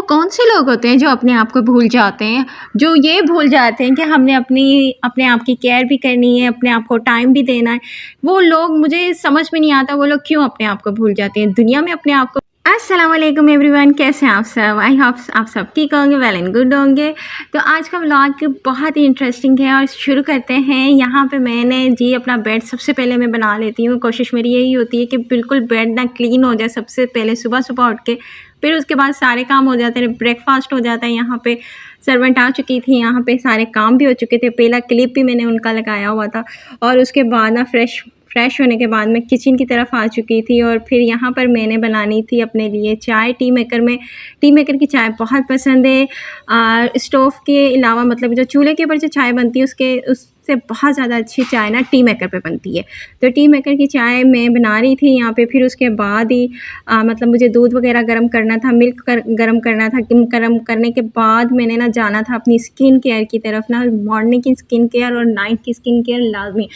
कौन से लोग होते हैं जो अपने आप को भूल जाते हैं, जो ये भूल जाते हैं कि हमने अपने आप की केयर भी करनी है, अपने आप को टाइम भी देना है। वो लोग मुझे समझ में नहीं आता, वो लोग क्यों अपने आप को भूल जाते हैं दुनिया में अपने आप को। अस्सलाम वालेकुम एवरीवन, कैसे हैं आप सब? आई होप आप सब ठीक होंगे, वेल एंड गुड होंगे। तो आज का व्लॉग बहुत ही इंटरेस्टिंग है और शुरू करते हैं। यहाँ पे मैंने जी अपना बेड सबसे पहले मैं बना लेती हूँ। कोशिश मेरी यही होती है कि बिल्कुल बेड ना क्लीन हो जाए सबसे पहले सुबह सुबह उठ के, फिर उसके बाद सारे काम हो जाते हैं, ब्रेकफास्ट हो जाता है। यहाँ पे सर्वेंट आ चुकी थी, यहाँ पे सारे काम भी हो चुके थे, पहला क्लिप भी मैंने उनका लगाया हुआ था। और उसके बाद ना फ्रेश होने के बाद मैं किचन की तरफ आ चुकी थी और फिर यहाँ पर मैंने बनानी थी अपने लिए चाय। टी मेकर की चाय बहुत पसंद है। स्टोव के अलावा मतलब जो चूल्हे के ऊपर जो चाय बनती है उससे बहुत ज़्यादा अच्छी चाय ना टी मेकर पे बनती है। तो टी मेकर की चाय मैं बना रही थी यहाँ पे। फिर उसके बाद ही मतलब मुझे दूध वगैरह गर्म करना था, मिल्क गर्म करना था। गर्म करने के बाद मैंने ना जाना था अपनी स्किन केयर की तरफ। ना मॉर्निंग की स्किन केयर और नाइट की स्किन केयर लाजमी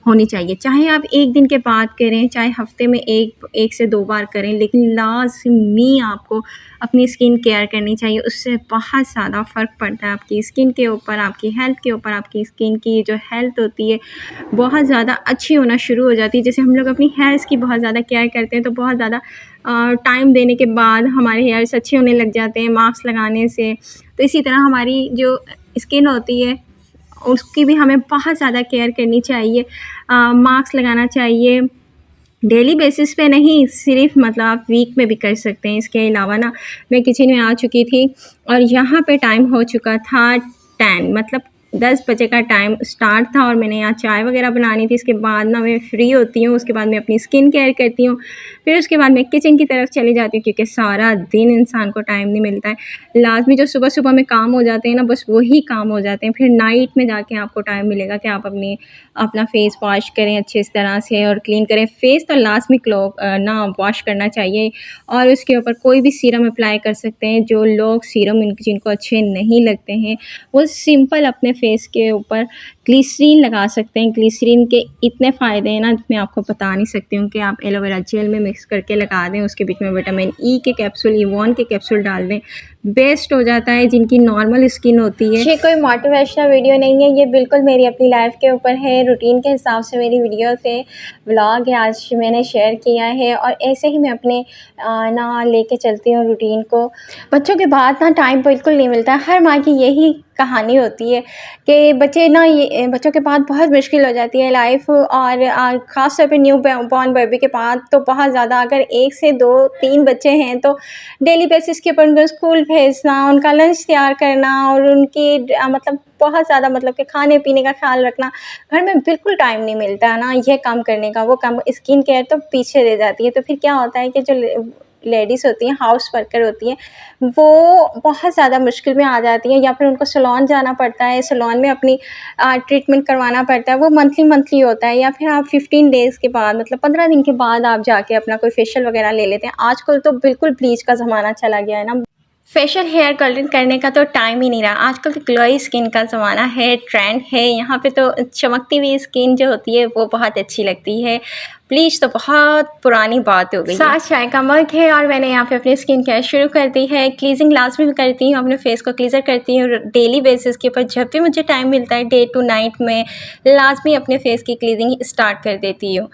होनी चाहिए, चाहे आप एक दिन के बाद करें, चाहे हफ्ते में एक से 2 बार करें, लेकिन लाजमी आपको अपनी स्किन केयर करनी चाहिए। उससे बहुत ज़्यादा फ़र्क पड़ता है आपकी स्किन के ऊपर, आपकी हेल्थ के ऊपर। आपकी स्किन की जो हेल्थ होती है बहुत ज़्यादा अच्छी होना शुरू हो जाती है। जैसे हम लोग अपनी हेयर्स की बहुत ज़्यादा केयर करते हैं तो बहुत ज़्यादा टाइम देने के बाद हमारे हेयर्स अच्छे होने लग जाते हैं मास्क लगाने से। तो इसी तरह हमारी जो स्किन होती है उसकी भी हमें बहुत ज़्यादा केयर करनी चाहिए। मास्क लगाना चाहिए डेली बेसिस पे नहीं, सिर्फ मतलब आप वीक में भी कर सकते हैं। इसके अलावा ना मैं किचन में आ चुकी थी और यहाँ पे टाइम हो चुका था 10, मतलब 10 बजे का टाइम स्टार्ट था और मैंने यहाँ चाय वगैरह बनानी थी। इसके बाद ना मैं फ्री होती हूँ, उसके बाद मैं अपनी स्किन केयर करती हूँ, फिर उसके बाद मैं किचन की तरफ चली जाती हूँ, क्योंकि सारा दिन इंसान को टाइम नहीं मिलता है। लाजमी जो सुबह सुबह में काम हो जाते हैं ना, बस वही काम हो जाते हैं। फिर नाइट में जाके आपको टाइम मिलेगा कि आप अपना फेस वॉश करें अच्छे इस तरह से और क्लीन करें। फेस तो लाजमी ना वॉश करना चाहिए और उसके ऊपर कोई भी सीरम अप्लाई कर सकते हैं। जो लोग सीरम जिनको अच्छे नहीं लगते हैं वो सिंपल अपने फेस के ऊपर ग्लिसरीन लगा सकते हैं। ग्लिसरीन के इतने फ़ायदे हैं ना, मैं आपको बता नहीं सकती हूँ कि आप एलोवेरा जेल में मिक्स करके लगा दें, उसके बीच में विटामिन ई के कैप्सूल, इवॉन के कैप्सूल डाल दें, बेस्ट हो जाता है। जिनकी नॉर्मल स्किन होती है, ये कोई मोटिवेशनल वीडियो नहीं है, ये बिल्कुल मेरी अपनी लाइफ के ऊपर है। रूटीन के हिसाब से मेरी वीडियो से व्लॉग है आज मैंने शेयर किया है और ऐसे ही मैं अपने ना लेके चलती हूँ रूटीन को। बच्चों के बाद ना टाइम बिल्कुल नहीं मिलता। हर माँ की यही कहानी होती है कि बच्चों के बाद बहुत मुश्किल हो जाती है लाइफ। और ख़ास तौर पे न्यू बॉर्न बेबी के बाद तो बहुत ज़्यादा, अगर 1 से 2-3 बच्चे हैं तो डेली बेसिस के ऊपर उनको स्कूल भेजना, उनका लंच तैयार करना और उनकी मतलब बहुत ज़्यादा मतलब कि खाने पीने का ख्याल रखना, घर में बिल्कुल टाइम नहीं मिलता है ना ये काम करने का, वो काम। स्किन केयर तो पीछे रह जाती है। तो फिर क्या होता है कि जो लेडीज़ होती हैं, हाउस वर्कर होती हैं, वो बहुत ज़्यादा मुश्किल में आ जाती हैं, या फिर उनको सैलून जाना पड़ता है, सैलून में अपनी ट्रीटमेंट करवाना पड़ता है। वो मंथली होता है, या फिर आप 15 डेज़ के बाद मतलब 15 दिन के बाद आप जाके अपना कोई फेशियल वगैरह ले लेते हैं। आजकल तो बिल्कुल ब्लीच का ज़माना चला गया है ना, फेशियल हेयर कलरिंग करने का तो टाइम ही नहीं रहा। आजकल तो ग्लोई स्किन का ज़माना है, ट्रेंड है। यहाँ पे तो चमकती हुई स्किन जो होती है वो बहुत अच्छी लगती है। ब्लीच तो बहुत पुरानी बात हो गई है। साथ चाय का मग है और मैंने यहाँ पे अपनी स्किन केयर शुरू कर दी है। क्लीजिंग लाजमी करती हूँ, अपने फेस को क्लीजर करती हूँ डेली बेसिस के ऊपर। जब भी मुझे टाइम मिलता है डे टू नाइट में लाजमी अपने फेस की क्लीजिंग स्टार्ट कर देती हूँ।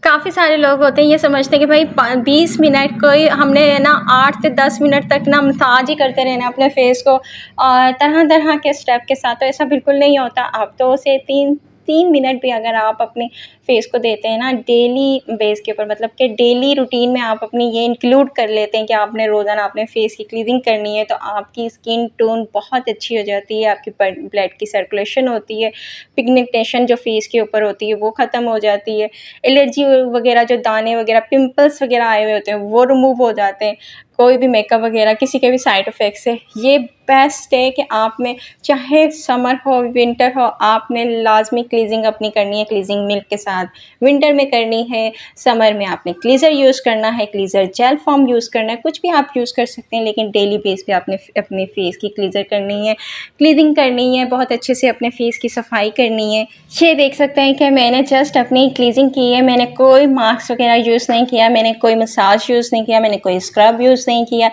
काफ़ी सारे लोग होते हैं ये समझते हैं कि भाई 20 मिनट कोई हमने ना 8 से 10 मिनट तक ना मसाज ही करते रहना अपने फेस को और तरह तरह के स्टेप के साथ। तो ऐसा बिल्कुल नहीं होता। आप 2 से 3 मिनट भी अगर आप अपने फेस को देते हैं ना डेली बेस के ऊपर, मतलब कि डेली रूटीन में आप अपनी ये इंक्लूड कर लेते हैं कि आपने रोज़ाना अपने फेस की क्लीजिंग करनी है, तो आपकी स्किन टोन बहुत अच्छी हो जाती है। आपकी ब्लड की सर्कुलेशन होती है, पिगमेंटेशन जो फेस के ऊपर होती है वो ख़त्म हो जाती है। एलर्जी वगैरह, जो दाने वगैरह, पिंपल्स वगैरह आए हुए होते हैं वो रिमूव हो जाते हैं। कोई भी मेकअप वगैरह किसी के भी साइड इफ़ेक्ट्स है, ये बेस्ट है कि आप में चाहे समर हो विंटर हो, आपने लाजमी क्लीजिंग अपनी करनी है क्लीजिंग मिल्क के साथ। विंटर में करनी है, समर में आपने क्लीज़र यूज़ करना है, क्लीज़र जेल फॉर्म यूज़ करना है, कुछ भी आप यूज़ कर सकते हैं, लेकिन डेली बेस पे आपने अपने फेस की क्लीज़र करनी है, क्लीजिंग करनी है, बहुत अच्छे से अपने फेस की सफाई करनी है। ये देख सकते हैं कि मैंने जस्ट अपनी क्लीजिंग की है, मैंने कोई मास्क वगैरह यूज़ नहीं किया, मैंने कोई मसाज यूज़ नहीं किया, मैंने कोई स्क्रब यूज़ यूज़ नहीं किया।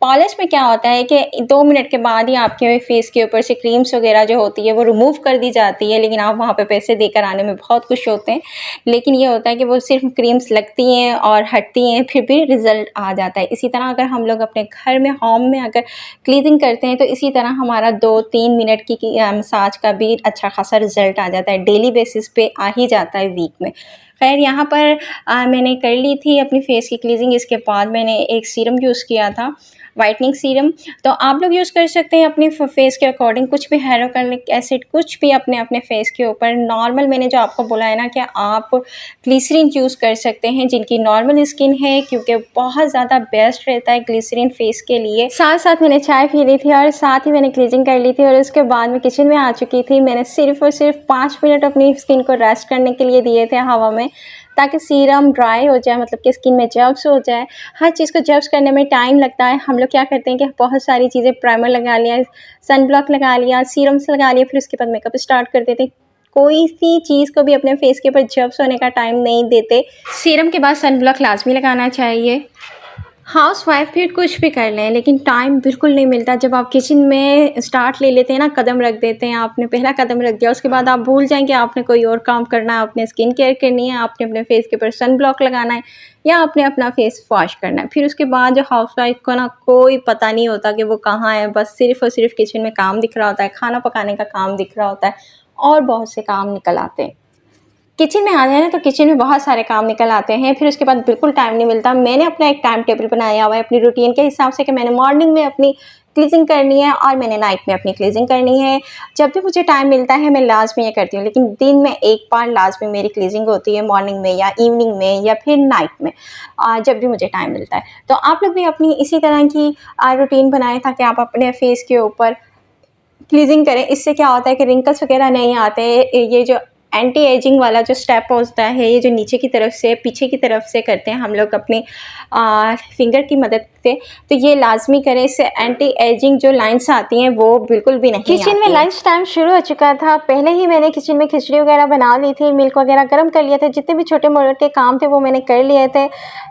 पॉलिश में क्या होता है कि 2 मिनट के बाद ही आपके फेस के ऊपर से क्रीम्स वगैरह जो होती है वो रिमूव कर दी जाती है, लेकिन आप वहाँ पे पैसे देकर आने में बहुत खुश होते हैं। लेकिन ये होता है कि वो सिर्फ क्रीम्स लगती हैं और हटती हैं, फिर भी रिज़ल्ट आ जाता है। इसी तरह अगर हम लोग अपने घर में होम में अगर क्लीनिंग करते हैं तो इसी तरह हमारा 2-3 मिनट की मसाज का भी अच्छा खासा रिज़ल्ट आ जाता है। डेली बेसिस पे आ ही जाता है वीक में। खैर यहाँ पर मैंने कर ली थी अपनी फेस की क्लीजिंग। इसके बाद मैंने एक सीरम यूज़ किया था, वाइटनिंग सीरम। तो आप लोग यूज़ कर सकते हैं अपने फेस के अकॉर्डिंग, कुछ भी हाइड्रोक्लोरिक एसिड कुछ भी अपने फेस के ऊपर। नॉर्मल मैंने जो आपको बोला है ना कि आप ग्लिसरीन यूज़ कर सकते हैं जिनकी नॉर्मल स्किन है, क्योंकि बहुत ज़्यादा बेस्ट रहता है ग्लिसरीन फेस के लिए। साथ साथ मैंने चाय पी ली थी और साथ ही मैंने क्लीजिंग कर ली थी और उसके बाद मैं किचन में आ चुकी थी। मैंने सिर्फ और सिर्फ 5 मिनट अपनी स्किन को रेस्ट करने के लिए दिए थे हवा में, ताकि सीरम ड्राई हो जाए, मतलब कि स्किन में जब्स हो जाए। हर चीज़ को जब्स करने में टाइम लगता है। हम लोग क्या करते हैं कि बहुत सारी चीज़ें, प्राइमर लगा लिया, सन ब्लॉक लगा लिया, सीरम्स लगा लिया, फिर उसके बाद मेकअप स्टार्ट कर देते हैं। कोई सी चीज़ को भी अपने फेस के ऊपर जब्स होने का टाइम नहीं देते। सीरम के बाद सन ब्लॉक लाजमी लगाना चाहिए। हाउसवाइफ फिर कुछ भी कर लें, लेकिन टाइम बिल्कुल नहीं मिलता। जब आप किचन में स्टार्ट ले लेते हैं ना, कदम रख देते हैं, आपने पहला कदम रख दिया, उसके बाद आप भूल जाएँ कि आपने कोई और काम करना है, आपने स्किन केयर करनी है, आपने अपने फेस के ऊपर सन ब्लॉक लगाना है या आपने अपना फेस वॉश करना है। फिर उसके बाद जो हाउसवाइफ को ना कोई पता नहीं होता कि वो कहाँ है, बस सिर्फ़ और सिर्फ किचन में काम दिख रहा होता है, खाना पकाने का काम दिख रहा होता है और बहुत से काम निकल आते हैं। किचन में आ जाए ना तो किचन में बहुत सारे काम निकल आते हैं, फिर उसके बाद बिल्कुल टाइम नहीं मिलता। मैंने अपना एक टाइम टेबल बनाया हुआ है अपनी रूटीन के हिसाब से कि मैंने मॉर्निंग में अपनी क्लीजिंग करनी है और मैंने नाइट में अपनी क्लीजिंग करनी है। जब भी मुझे टाइम मिलता है मैं लाजमी ये करती हूँ, लेकिन दिन में एक बार लाजमी मेरी क्लीजिंग होती है, मॉर्निंग में या इवनिंग में या फिर नाइट में, जब भी मुझे टाइम मिलता है। तो आप लोग भी अपनी इसी तरह की रूटीन बनाएं ताकि आप अपने फेस के ऊपर क्लीजिंग करें। इससे क्या होता है कि रिंकल्स वगैरह नहीं आते। ये जो एंटी एजिंग वाला जो स्टेप होता है, ये जो नीचे की तरफ से पीछे की तरफ से करते हैं हम लोग अपनी फिंगर की मदद से, तो ये लाजमी करें। इससे एंटी एजिंग जो लाइंस आती हैं वो बिल्कुल भी नहीं आती। किचन में लंच टाइम शुरू हो चुका था। पहले ही मैंने किचन में खिचड़ी वगैरह बना ली थी, मिल्क वगैरह गर्म कर लिए थे, जितने भी छोटे मोटे काम थे वो मैंने कर लिए थे।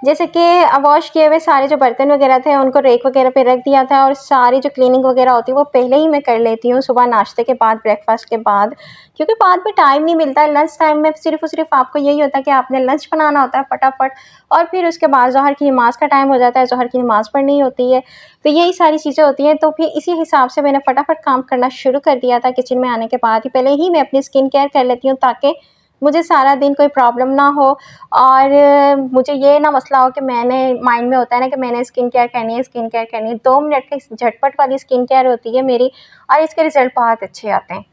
जैसे कि वॉश किए हुए सारे जो बर्तन वगैरह थे उनको रेक वगैरह पे रख दिया था, और सारी जो क्लीनिंग वगैरह होती है वो पहले ही मैं कर लेती हूँ सुबह नाश्ते के बाद, ब्रेकफास्ट के बाद, क्योंकि बाद में टाइम नहीं मिलता है। लंच टाइम में सिर्फ और सिर्फ आपको यही होता है कि आपने लंच बनाना होता है फटाफट, और फिर उसके बाद ज़ोहर की नमाज़ का टाइम हो जाता है, ज़ोहर की नमाज़ पढ़नी होती है। तो यही सारी चीज़ें होती हैं। तो फिर इसी हिसाब से मैंने फटाफट काम करना शुरू कर दिया था। किचन में आने के बाद ही पहले ही मैं अपनी स्किन केयर कर लेती हूँ, ताकि मुझे सारा दिन कोई प्रॉब्लम ना हो और मुझे ये ना मसला हो कि मैंने माइंड में होता है ना कि मैंने स्किन केयर करनी है, स्किन केयर करनी है। 2 मिनट की झटपट वाली स्किन केयर होती है मेरी, और इसके रिज़ल्ट बहुत अच्छे आते हैं।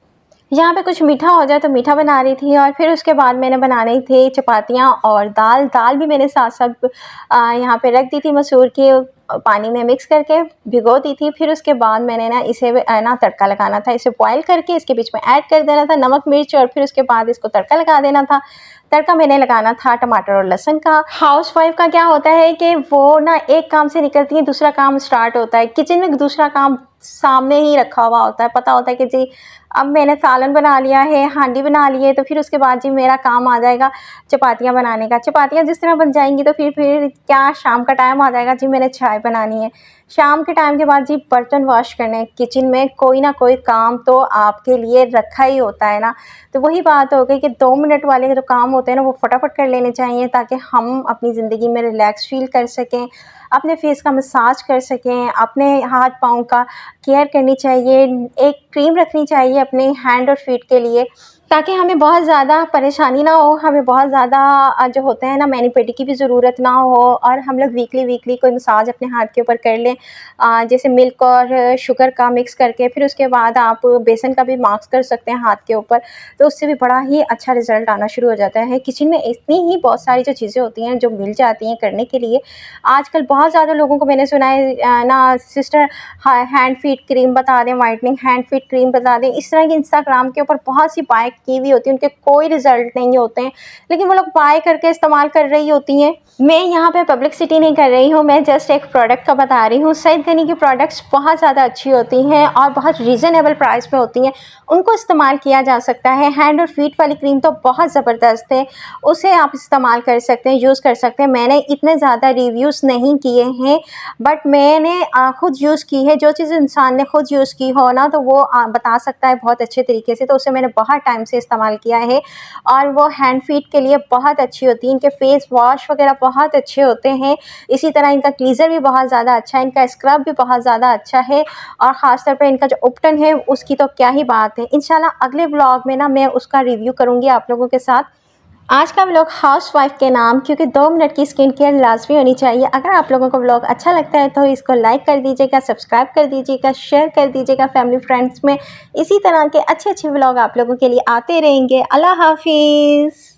यहाँ पे कुछ मीठा हो जाए तो मीठा बना रही थी, और फिर उसके बाद मैंने बनानी थी चपातियाँ और दाल भी मैंने साथ साथ यहाँ पे रख दी थी, मसूर की पानी में मिक्स करके भिगो दी थी। फिर उसके बाद मैंने ना इसे ना तड़का लगाना था, इसे बॉईल करके इसके बीच में ऐड कर देना था नमक मिर्च, और फिर उसके बाद इसको तड़का लगा देना था। तड़का मैंने लगाना था टमाटर और लहसुन का। हाउसवाइफ का क्या होता है कि वो ना एक काम से निकलती है, दूसरा काम स्टार्ट होता है। किचन में दूसरा काम सामने ही रखा हुआ होता है, पता होता है कि जी अब मैंने सालन बना लिया है, हांडी बना ली है, तो फिर उसके बाद जी मेरा काम आ जाएगा चपातियाँ बनाने का। चपातियाँ जिस तरह बन जाएंगी तो फिर क्या शाम का टाइम आ जाएगा, जी मैंने चाय बनानी है। शाम के टाइम के बाद जी बर्तन वॉश करने, किचन में कोई ना कोई काम तो आपके लिए रखा ही होता है ना। तो वही बात हो गई कि 2 मिनट वाले जो काम होते हैं ना वो फटाफट कर लेने चाहिए, ताकि हम अपनी ज़िंदगी में रिलैक्स फील कर सकें, अपने फेस का मसाज कर सकें, अपने हाथ पाँव का केयर करनी चाहिए। एक क्रीम रखनी चाहिए अपने हैंड और फीट के लिए, ताकि हमें बहुत ज़्यादा परेशानी ना हो, हमें बहुत ज़्यादा जो होते हैं ना मैनी पेडी की भी ज़रूरत ना हो, और हम लोग वीकली कोई मसाज अपने हाथ के ऊपर कर लें, जैसे मिल्क और शुगर का मिक्स करके। फिर उसके बाद आप बेसन का भी मास्क कर सकते हैं हाथ के ऊपर, तो उससे भी बड़ा ही अच्छा रिज़ल्ट आना शुरू हो जाता है। किचन में इतनी ही बहुत सारी जो चीज़ें होती हैं जो मिल जाती हैं करने के लिए। आजकल बहुत ज़्यादा लोगों को मैंने सुना है ना, सिस्टर हैंड फीट क्रीम बता दें, वाइटनिंग हैंड फीट क्रीम बता दें, इस तरह की इंस्टाग्राम के ऊपर बहुत सी बाइक की हुई होती है, उनके कोई रिजल्ट नहीं होते हैं, लेकिन वो लोग बाय करके इस्तेमाल कर रही होती हैं। मैं यहाँ पे पब्लिसिटी नहीं कर रही हूँ, मैं जस्ट एक प्रोडक्ट का बता रही हूँ। सईद गनी की प्रोडक्ट्स बहुत ज़्यादा अच्छी होती हैं और बहुत रीज़नेबल प्राइस पे होती हैं, उनको इस्तेमाल किया जा सकता है। हैंड और फीट वाली क्रीम तो बहुत ज़बरदस्त है, उसे आप इस्तेमाल कर सकते हैं, यूज़ कर सकते हैं। मैंने इतने ज़्यादा रिव्यूज़ नहीं किए हैं, बट मैंने खुद यूज़ की है। जो चीज़ इंसान ने खुद यूज़ की हो ना, तो वो बता सकता है बहुत अच्छे तरीके से। तो उसे मैंने बहुत टाइम से इस्तेमाल किया है और वो हैंड फीट के लिए बहुत अच्छी होती है। इनके फेस वॉश वगैरह बहुत अच्छे होते हैं। इसी तरह इनका क्लीज़र भी बहुत ज़्यादा अच्छा है, इनका स्क्रब भी बहुत ज़्यादा अच्छा है और ख़ास तौर पे इनका जो उपटन है उसकी तो क्या ही बात है। इंशाल्लाह अगले व्लॉग में ना मैं उसका रिव्यू करूँगी आप लोगों के साथ। आज का व्लॉग हाउसवाइफ के नाम, क्योंकि 2 मिनट की स्किन केयर लाजमी होनी चाहिए। अगर आप लोगों को व्लॉग अच्छा लगता है तो इसको लाइक कर दीजिएगा, सब्सक्राइब कर दीजिएगा, शेयर कर दीजिएगा फैमिली फ्रेंड्स में। इसी तरह के अच्छे-अच्छे व्लॉग आप लोगों के लिए आते रहेंगे। अल्लाह हाफ़िज़।